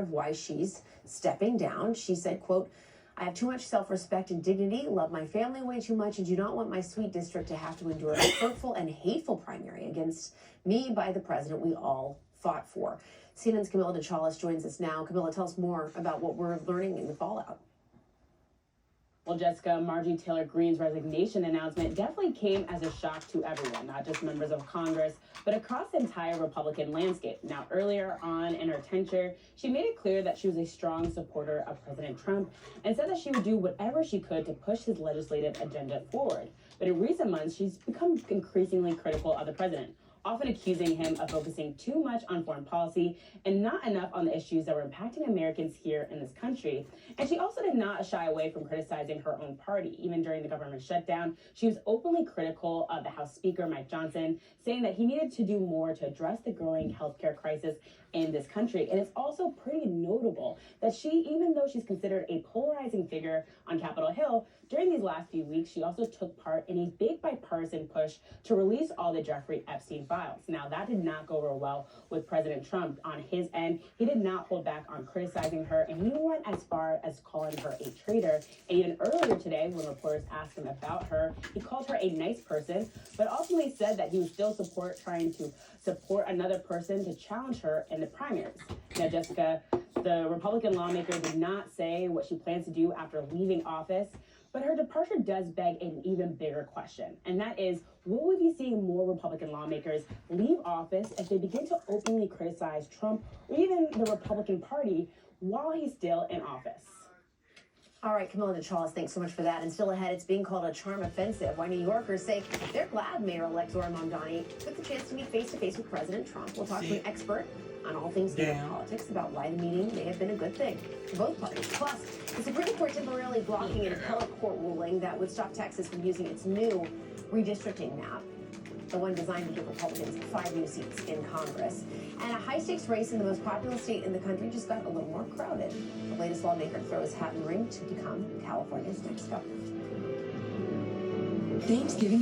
of why she's stepping down. She said, quote, "I have too much self-respect and dignity, love my family way too much, and do not want my sweet district to have to endure a hurtful and hateful primary against me by the president we all fought for." CNN's Camilla DeChalis joins us now. Camilla, tell us more about what we're learning in the fallout. Well, Jessica, Marjorie Taylor Greene's resignation announcement definitely came as a shock to everyone, not just members of Congress, but across the entire Republican landscape. Now, earlier on in her tenure, she made it clear that she was a strong supporter of President Trump and said that she would do whatever she could to push his legislative agenda forward. But in recent months, she's become increasingly critical of the president, often accusing him of focusing too much on foreign policy and not enough on the issues that were impacting Americans here in this country. And she also did not shy away from criticizing her own party. Even during the government shutdown, she was openly critical of the House Speaker, Mike Johnson, saying that he needed to do more to address the growing healthcare crisis in this country. And it's also pretty notable that she, even though she's considered a polarizing figure on Capitol Hill, during these last few weeks, she also took part in a big bipartisan push to release all the Jeffrey Epstein files. Now, that did not go over well with President Trump. On his end, he did not hold back on criticizing her, and he went as far as calling her a traitor. And even earlier today, when reporters asked him about her, he called her a nice person, but ultimately said that he would still trying to support another person to challenge her in the primaries. Now, Jessica, the Republican lawmaker did not say what she plans to do after leaving office, but her departure does beg an even bigger question, and that is, will we be seeing more Republican lawmakers leave office if they begin to openly criticize Trump or even the Republican Party while he's still in office? All right, Camilla DeChalis, thanks so much for that. And still ahead, it's being called a charm offensive. Why New Yorkers say they're glad Mayor-elect Zohran Mamdani took the chance to meet face-to-face with President Trump. We'll talk to an expert on all things New York politics about why the meeting may have been a good thing for both parties. Plus, the Supreme Court temporarily blocking an appellate court ruling that would stop Texas from using its new redistricting map, the one designed to give Republicans 5 new seats in Congress. And a high-stakes race in the most populous state in the country just got a little more crowded. The latest lawmaker throws hat in the ring to become California's next governor. Thanksgiving